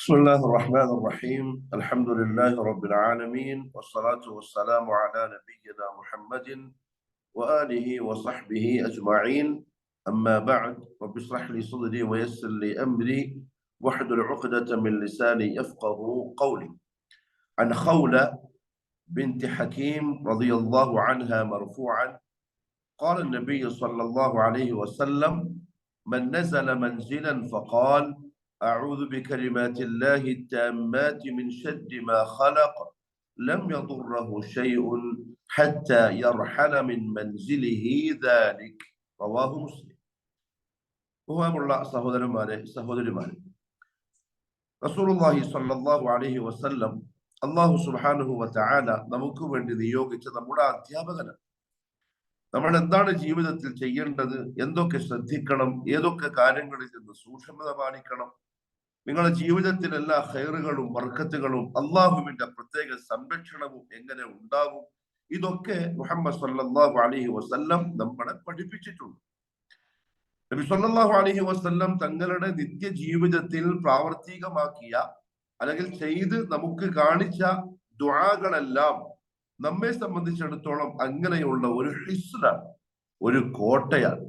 بسم الله الرحمن الرحيم. الحمد لله رب العالمين، والصلاة والسلام على نبينا محمد وآله وصحبه أجمعين. أما بعد، رب اشرح لي صدري ويسر لي أمري واحلل عقدة من لساني يفقه قولي. عن خولة بنت حكيم رضي الله عنها مرفوعا قال النبي صلى الله عليه وسلم: من نزل منزلا فقال: أعوذ بكلمات الله التامات من شر ما خلق لم يضره شيء حتى يرحل من منزله ذلك. رواه مسلم. ബഹുമാനമുള്ള സഹോദരന്മാരെ, സഹോദരിമാരെ, റസൂലുള്ളാഹി സ്വല്ലല്ലാഹു അലൈഹി വസല്ലം അല്ലാഹു സുബ്ഹാനഹു വ തആല നമുക്ക് വേണ്ടി നിയോഗിച്ച നമ്മുടെ അധ്യാപകനാണ്. നമ്മൾ എന്താണ് ജീവിതത്തിൽ ചെയ്യേണ്ടത്, എന്തൊക്കെ ശ്രദ്ധിക്കണം, ഏതൊക്കെ കാര്യങ്ങളിൽ നിന്ന് സൂക്ഷ്മത പാലിക്കണം, നിങ്ങളുടെ ജീവിതത്തിൽ എല്ലാ ഖൈറുകളും ബർക്കത്തുകളും അള്ളാഹുവിന്റെ പ്രത്യേക സംരക്ഷണവും എങ്ങനെ ഉണ്ടാകും, ഇതൊക്കെ മുഹമ്മദ് സല്ലല്ലാഹു അലൈഹി വസല്ലം നമ്മളെ പഠിപ്പിച്ചിട്ടുണ്ട്. നബി സല്ലല്ലാഹു അലൈഹി വസല്ലം തങ്ങളുടെ നിത്യ ജീവിതത്തിൽ പ്രാവർത്തികമാക്കിയ അല്ലെങ്കിൽ ചെയ്ത് നമുക്ക് കാണിച്ച ദുആകളെല്ലാം നമ്മെ സംബന്ധിച്ചിടത്തോളം അങ്ങനെയുള്ള ഒരു ഹിസ്നാണ്, ഒരു കോട്ടയാണ്.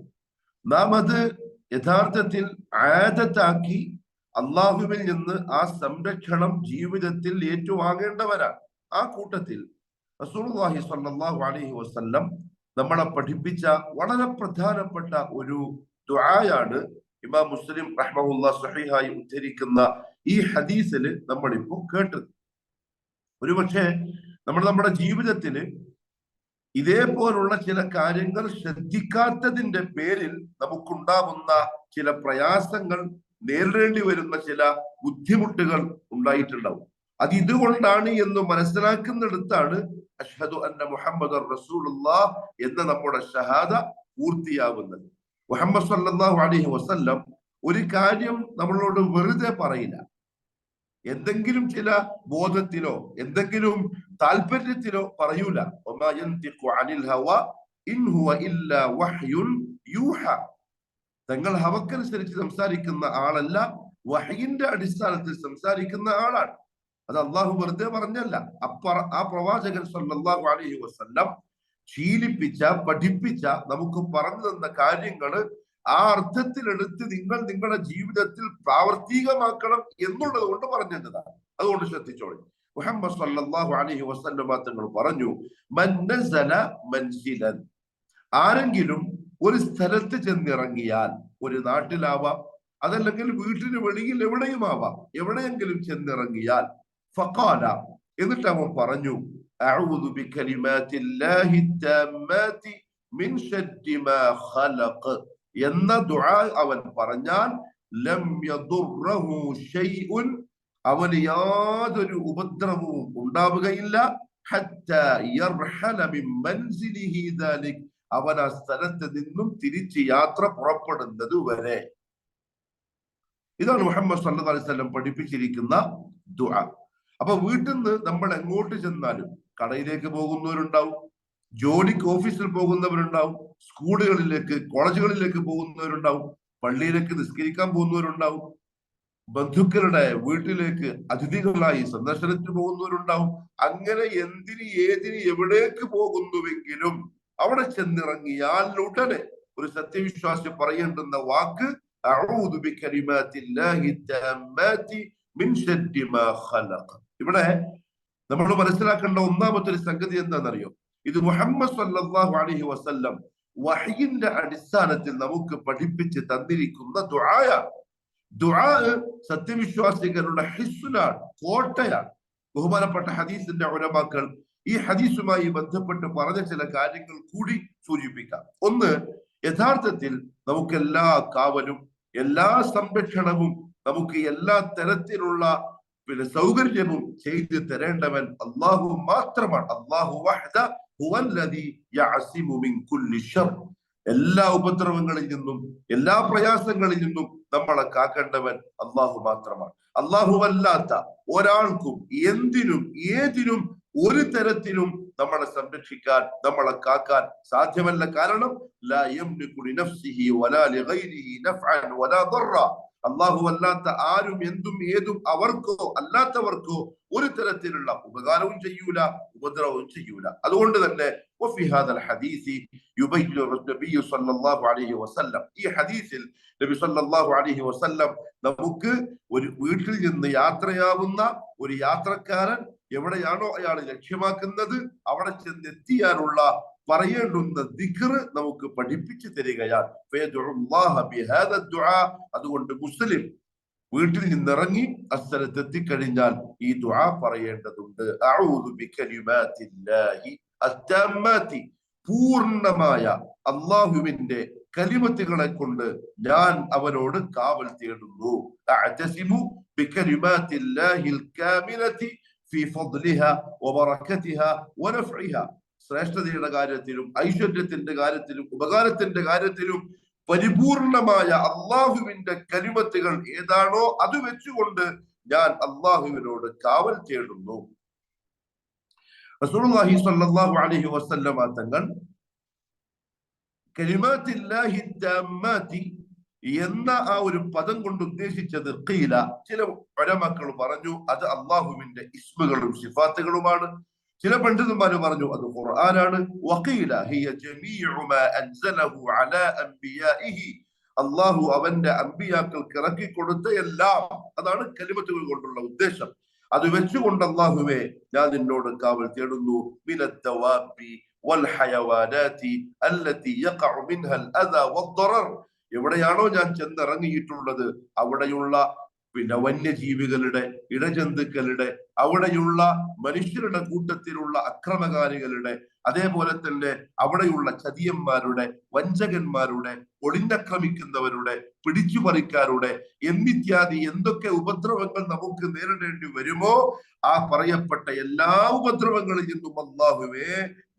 നാം അത് യഥാർത്ഥത്തിൽ ആദത്താക്കി അള്ളാഹുവിൽ നിന്ന് ആ സംരക്ഷണം ജീവിതത്തിൽ ഏറ്റുവാങ്ങേണ്ടവരാണ്. ആ കൂട്ടത്തിൽ റസൂലുള്ളാഹി സ്വല്ലല്ലാഹു അലൈഹി വസല്ലം നമ്മളെ പഠിപ്പിച്ച വളരെ പ്രധാനപ്പെട്ട ഒരു ദുആയാണ് ഇമാം മുസ്ലിം റഹ്മഹുല്ലാഹ് സ്വഹീഹായി ഉദ്ധരിക്കുന്ന ഈ ഹദീസിൽ നമ്മളിപ്പോ കേട്ടത്. ഒരുപക്ഷെ നമ്മുടെ ജീവിതത്തിൽ ഇതേപോലുള്ള ചില കാര്യങ്ങൾ ശ്രദ്ധിക്കാത്തതിന്റെ പേരിൽ നമുക്കുണ്ടാകുന്ന ചില പ്രയാസങ്ങൾ, നേരിടേണ്ടി വരുന്ന ചില ബുദ്ധിമുട്ടുകൾ ഉണ്ടായിട്ടുണ്ടാവും. അത് ഇതുകൊണ്ടാണ് എന്ന് മനസ്സിലാക്കുന്നിടത്താണ് അഷ്ഹദു അന്ന മുഹമ്മദർ റസൂലുള്ളാഹ് എന്ന നമ്മുടെ ഷഹാദ പൂർത്തിയാകുന്നത്. മുഹമ്മദ് സല്ലല്ലാഹു അലൈഹി വസല്ലം ഒരു കാര്യം നമ്മളോട് വെറുതെ പറയില്ല. എന്തെങ്കിലും ചില ബോധത്തിലോ എന്തെങ്കിലും താല്പര്യത്തിലോ പറയൂല. വമാ യൻതിഖു അനിൽ ഹവാ ഇൻ ഹുവ ഇല്ലാ വഹ്യുൻ യൂഹ. തങ്ങൾ ഹവക്കനുസരിച്ച് സംസാരിക്കുന്ന ആളല്ല, വഹയിന്റെ അടിസ്ഥാനത്തിൽ സംസാരിക്കുന്ന ആളാണ്. അത് അള്ളാഹു വെറുതെ പറഞ്ഞല്ല. ആ പ്രവാചകൻ സല്ലല്ലാഹു അലൈഹി വസല്ലം ശീലിപ്പിച്ച, പഠിപ്പിച്ച, നമുക്ക് പറഞ്ഞു തന്ന കാര്യങ്ങള് ആ അർത്ഥത്തിലെടുത്ത് നിങ്ങൾ നിങ്ങളുടെ ജീവിതത്തിൽ പ്രാവർത്തികമാക്കണം എന്നുള്ളത് കൊണ്ട് പറഞ്ഞതാണ്. അതുകൊണ്ട് ശ്രദ്ധിച്ചോളൂ. മുഹമ്മദ് സല്ലല്ലാഹു അലൈഹി വസല്ലം തങ്ങൾ പറഞ്ഞു: മൻ നസല മൻസിലൻ, ആരെങ്കിലും ഒരു സ്ഥലത്ത് ചെന്നിറങ്ങിയാൽ, ഒരു നാട്ടിലാവാം, അതല്ലെങ്കിൽ വീട്ടിന് വെളിയിൽ എവിടെയും ആവാം, എവിടെയെങ്കിലും ചെന്നിറങ്ങിയാൽ, ഫഖാല, എന്നിട്ട് അവൻ പറഞ്ഞു: അഊദു ബികലിമാത്തില്ലാഹി തമ്മാതി മിൻ ശർരി മാ ഖലഖ് എന്ന ദുആ അവൻ പറഞ്ഞാൽ, ലം യദുർറഹു ശൈഉൻ, അവന് യാതൊരു ഉപദ്രവവും ഉണ്ടാവുകയില്ല, ഹത്താ യർഹല മിൻ മൻസിലിഹി ദാലിക്, അവൻ ആ സ്ഥലത്ത് നിന്നും തിരിച്ച് യാത്ര പുറപ്പെടുന്നത് വരെ. ഇതാണ് മുഹമ്മദ് സല്ലല്ലാഹു അലൈഹി വസല്ലം പഠിപ്പിച്ചിരിക്കുന്ന ദുആ. അപ്പൊ വീട്ടിൽ നിന്ന് നമ്മൾ എങ്ങോട്ട് ചെന്നാലും, കടയിലേക്ക് പോകുന്നവരുണ്ടാവും, ജോലിക്ക് ഓഫീസിൽ പോകുന്നവരുണ്ടാവും, സ്കൂളുകളിലേക്ക് കോളേജുകളിലേക്ക് പോകുന്നവരുണ്ടാവും, പള്ളിയിലേക്ക് നിസ്കരിക്കാൻ പോകുന്നവരുണ്ടാവും, ബന്ധുക്കളുടെ വീട്ടിലേക്ക് അതിഥികളായി സന്ദർശനത്തിന് പോകുന്നവരുണ്ടാവും. അങ്ങനെ എന്തിന് ഏതിന് എവിടേക്ക് പോകുന്നുവെങ്കിലും അവിടെ ചെന്നിറങ്ങിയാൽ ഉടനെ ഒരു സത്യവിശ്വാസി പറയേണ്ടുന്ന വാക്ക് അഊദു ബികലിമാത്തില്ലാഹി തമ്മാതി മിൻ ശർരി മാ ഖലഖ്. ഇവിടെ നമ്മൾ മനസ്സിലാക്കേണ്ട ഒന്നാമത്തെ ഒരു സംഗതി എന്താണെന്നറിയോ? ഇത് മുഹമ്മദ് സല്ലല്ലാഹു അലൈഹി വസല്ലം വഹയിന്റെ അടിസ്ഥാനത്തിൽ നമുക്ക് പഠിപ്പിച്ച് തന്നിരിക്കുന്ന ദുആയാണ്. ദുആ സത്യവിശ്വാസികളുടെ ഹിസ്നാണ്, കോട്ടയാണ്. ബഹുമാനപ്പെട്ട ഹദീസിന്റെ ഉലമാക്കൾ ഈ ഹദീസുമായി ബന്ധപ്പെട്ട് പറഞ്ഞ ചില കാര്യങ്ങൾ കൂടി സൂചിപ്പിക്കാം. ഒന്ന്, യഥാർത്ഥത്തിൽ നമുക്ക് എല്ലാ കാവലും എല്ലാ സംരക്ഷണവും നമുക്ക് എല്ലാ തരത്തിലുള്ള സൗകര്യവും ചെയ്തു തരേണ്ടവൻ അള്ളാഹു മാത്രമാണ്. അല്ലാഹു വഹ്ദ ഹുവല്ലദീ യഅസിമു മിൻ കുല്ലി ശർ. എല്ലാ ഉപദ്രവങ്ങളിൽ നിന്നും എല്ലാ പ്രയാസങ്ങളിൽ നിന്നും നമ്മളെ കാക്കേണ്ടവൻ അള്ളാഹു മാത്രമാണ്. അള്ളാഹു അല്ലാത്ത ഒരാൾക്കും എന്തിനും ഏതിനും ഒരു തരത്തിലും നമ്മളെ സംരക്ഷിക്കാൻ, നമ്മളെ കാക്കാൻ സാധ്യമല്ല. കാരണം ലാ യംലികു ലിനഫ്സിഹി വലാ ലിഗൈരിഹി നഫ്അൻ വലാ ദർറ. അള്ളാഹു അല്ലാത്ത ആരും എന്തും ഏതും അവർക്കോ അല്ലാത്തവർക്കോ ഒരു തരത്തിലുള്ള ഉപകാരവും ചെയ്യൂല, ഉപദ്രവവും ചെയ്യൂല. അതുകൊണ്ട് തന്നെ ഈ ഹദീസിൽ നബി സല്ലല്ലാഹു അലൈഹി വസല്ലം നമുക്ക് ഒരു വീട്ടിൽ നിന്ന് യാത്രയാവുന്ന ഒരു യാത്രക്കാരൻ എവിടെയാണോ അയാൾ ലക്ഷ്യമാക്കുന്നത് അവിടെ ചെന്നെത്തിയാനുള്ള പറയേണ്ടുന്ന ദിക്ർ നമുക്ക് പഠിപ്പിച്ചു തരികയാണ്. അതുകൊണ്ട് മുസ്ലിം വീട്ടിൽ നിന്നിറങ്ങി അസ്ഥലത്ത് എത്തിക്കഴിഞ്ഞാൽ ഈ ദുആ പറയേണ്ടതുണ്ട്. അഊദു ബികലിമാത്തില്ലാഹി അത്തമ്മാതി, പൂർണ്ണമായ അല്ലാഹുവിന്റെ കലിമത്തുകളെ കൊണ്ട് ഞാൻ അവനോട് കാവൽ തേടുന്നു. അഅ്തസിമു ബികലിമാത്തില്ലാഹിൽ കാമിലതി ഫീ ഫദ്ലിഹാ വബറകതിഹാ വനഫഇഹാ, ശ്രേഷ്ഠതയുടെ കാര്യത്തിലും ഐശ്വര്യത്തിന്റെ കാര്യത്തിലും ഉപകാരത്തിന്റെ കാര്യത്തിലും പരിപൂർണമായ അള്ളാഹുവിന്റെ കലിമത്തുകൾ ഏതാണോ അത് വെച്ചുകൊണ്ട് ഞാൻ അള്ളാഹുവിനോട് കാവൽ തേടുന്നു. റസൂലുള്ളാഹി സ്വല്ലല്ലാഹു അലൈഹി വസല്ലമ തങ്ങൾ കലിമാത്തില്ലാഹി തമ്മാതി എന്ന ആ ഒരു പദം കൊണ്ട് ഉദ്ദേശിച്ചത് ഖീല, ചില ഉലമാക്കൾ പറഞ്ഞു അത് അള്ളാഹുവിന്റെ ഇസ്മുകളും സിഫാത്തുകളുമാണ്. ചില പണ്ഡിതന്മാർ പറഞ്ഞു അത് ഖുർആനാണ്. വഖീല ഹിയ ജമീഉ മാ അൻസലഹു അലാ അൻബിയാഇഹി, അല്ലാഹു അവന്റെ അൻബിയാക്കൾക്ക് ഇറക്കി കൊടുത്ത എല്ലാം, അതാണ് കലിമത്തുകൾ കൊണ്ടുള്ള ഉദ്ദേശം. അത് വെച്ചുകൊണ്ട് അല്ലാഹുവേ ഞാൻ നിന്നോട് കാവൽ തേടുന്നു. മിനദ്ദവാബി വൽ ഹയവാനാതി അല്ലതി യഖഉ മിൻഹൽ അദാ വദ്ദറർ, എവിടെയാണോ ഞാൻ ചെന്നിറങ്ങിയിട്ടുള്ളത് അവിടെയുള്ള വന്യജീവികളുടെ, ഇടജന്തുക്കളുടെ, അവിടെയുള്ള മനുഷ്യരുടെ കൂട്ടത്തിലുള്ള അക്രമകാരികളുടെ, അതേപോലെ തന്നെ അവിടെയുള്ള ചതിയന്മാരുടെ, വഞ്ചകന്മാരുടെ, ഒളിഞ്ഞക്രമിക്കുന്നവരുടെ, പിടിച്ചുപറിക്കാരുടെ എന്നിത്യാദി എന്തൊക്കെ ഉപദ്രവങ്ങൾ നമുക്ക് നേരിടേണ്ടി വരുമോ ആ പറയപ്പെട്ട എല്ലാ ഉപദ്രവങ്ങളിൽ നിന്നും അല്ലാഹുവേ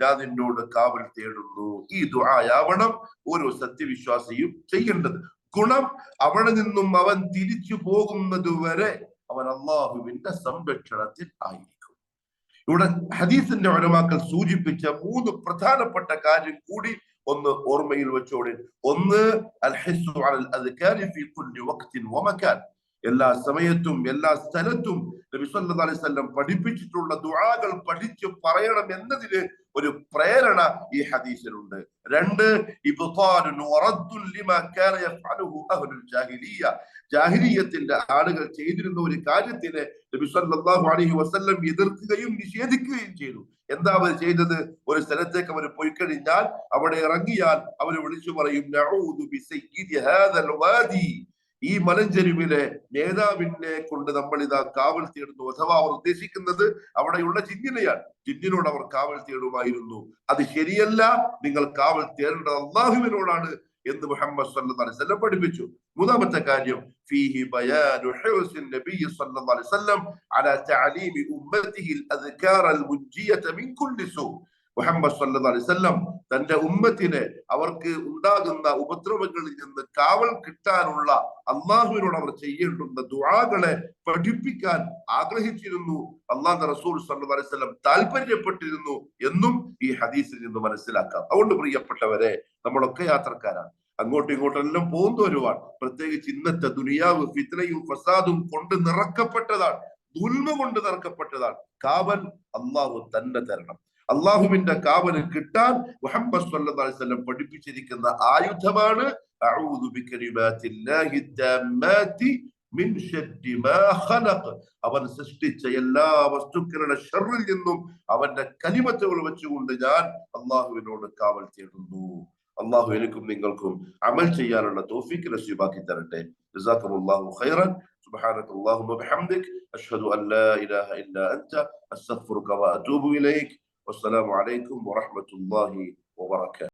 ഞാൻ നിന്നോട് കാവൽ തേടുന്നു. ഈ ദുആയാവണം ഓരോ സത്യവിശ്വാസിയും ചെയ്യേണ്ടത്. ഗുണം അവിടെ നിന്നും അവൻ തിരിച്ചു പോകുന്നത് വരെ അവൻ അള്ളാഹുവിന്റെ സംരക്ഷണത്തിൽ ആയിരിക്കും. ഇവിടെ ഹദീസിന്റെ ഉലമാക്കൾ സൂചിപ്പിച്ച 3 പ്രധാനപ്പെട്ട കാര്യം കൂടി ഒന്ന് ഓർമ്മയിൽ വെച്ചോളി. ഒന്ന്, അൽ ഹിസ്സു അലൽ അദ്കാരി ഫീ കുല്ലി വഖ്തിൻ വമകാൻ, എല്ലാ സമയത്തും എല്ലാ സ്ഥലത്തും നബി സല്ലല്ലാഹു അലൈഹി വസല്ലം പഠിപ്പിച്ചിട്ടുള്ള ദുആകൾ പഠിച്ചു പറയണം എന്നതിന് ഒരു പ്രേരണ ഈ ഹദീസിലുണ്ട്. 2, ഇബ്താലുൻ വറദ്ദുൻ ലിമാ കാന യഫഅലുഹു അഹ്ലുൽ ജാഹിലിയ്യ, ജാഹിലിയ്യത്തിന്റെ ആളുകൾ ചെയ്തിരുന്ന ഒരു കാര്യത്തിനെ നബി സല്ലല്ലാഹു അലൈഹി വസല്ലം എതിർക്കുകയും നിഷേധിക്കുകയും ചെയ്തു. എന്താ അവർ ചെയ്തത്? ഒരു സ്ഥലത്തേക്ക് അവർ പോയി കഴിഞ്ഞാൽ അവിടെ ഇറങ്ങിയാൽ അവർ വിളിച്ചു പറയും നഊദു ബിസയ്യിദി ഹാദൽ വാദി, ഈ മലഞ്ചെരുവിലെ നേതാവിനെ കൊണ്ട് നമ്മൾ ഇതാ കാവൽ തേടുന്നു. അഥവാ അവർ ഉദ്ദേശിക്കുന്നത് അവിടെയുള്ള ജിന്നിനെയാണ്. ജിന്നിനോട് അവർ കാവൽ തേടുമായിരുന്നു. അത് ശരിയല്ല, നിങ്ങൾ കാവൽ തേടേണ്ടത് അള്ളാഹുവിനോടാണ് എന്ന് മുഹമ്മദ് സല്ലല്ലാഹു അലൈഹി വസല്ലം പഠിപ്പിച്ചു. 3ാമത്തെ കാര്യം, ഫീഹി ബയാനു ഹിർസിൻ നബി സല്ലല്ലാഹു അലൈഹി വസല്ലം അലാ തഅലീമി ഉമ്മത്തിഹി അൽ അദ്കാർ അൽ മുൻജിയത മിൻ കുല്ലി സൂ, മുഹമ്മദ് സല്ലല്ലാഹു അലൈഹി വസല്ലം തന്റെ ഉമ്മത്തിനെ അവർക്ക് ഉണ്ടാകുന്ന ഉപദ്രവങ്ങളിൽ നിന്ന് കാവൽ കിട്ടാനുള്ള അള്ളാഹുവിനോട് അവർ ചെയ്യേണ്ടുന്ന ദുആകളെ പഠിപ്പിക്കാൻ ആഗ്രഹിച്ചിരുന്നു. അള്ളാഹുവിന്റെ റസൂൽ സല്ലല്ലാഹു അലൈഹി വസല്ലം താല്പര്യപ്പെട്ടിരുന്നു എന്നും ഈ ഹദീസിൽ നിന്ന് മനസ്സിലാക്കാം. അതുകൊണ്ട് പ്രിയപ്പെട്ടവരെ, നമ്മളൊക്കെ യാത്രക്കാരാണ്, അങ്ങോട്ടും ഇങ്ങോട്ടെല്ലാം പോകുന്നവരുമാണ്. പ്രത്യേകിച്ച് ഇന്നത്തെ ദുനിയാവ് ഫിത്നയും ഫസാദും കൊണ്ട് നിറക്കപ്പെട്ടതാണ്, ദുൽമ കൊണ്ട് നിറക്കപ്പെട്ടതാണ്. കാവൽ അള്ളാഹു തന്നെ തരണം. അള്ളാഹുവിന്റെ കാവൽ കിട്ടാൻ മുഹമ്മദ് സല്ലല്ലാഹു അലൈഹി വസല്ലം പഠിപ്പിച്ചിരിക്കുന്ന ആയുധമാണ് അഊദു ബികലിമാത്തില്ലാഹി തമ്മാതി മിൻ ശർരി മാ ഖലഖ്, അവൻ സൃഷ്ടിച്ച എല്ലാ വസ്തുക്കളുടെ ശർറിൽ നിന്നും അവന്റെ കലിമത്തുകൾ വെച്ചുകൊണ്ട് ഞാൻ അള്ളാഹുവിനോട് കാവൽ തേടുന്നു. അള്ളാഹു എനിക്കും നിങ്ങൾക്കും അമൽ ചെയ്യാനുള്ള തൗഫീഖ് നസീബാക്കി തരട്ടെ. ജസാക്കുമുല്ലാഹു ഖൈറൻ. സുബ്ഹാനകല്ലാഹുമ്മ വബിഹംദിക് അഷ്ഹദു അൻ ലാ ഇലാഹ ഇല്ലാ അൻത അസ്തഗ്ഫിറുക വഅതൂബു ഇലൈക്. والسلام عليكم ورحمة الله وبركاته.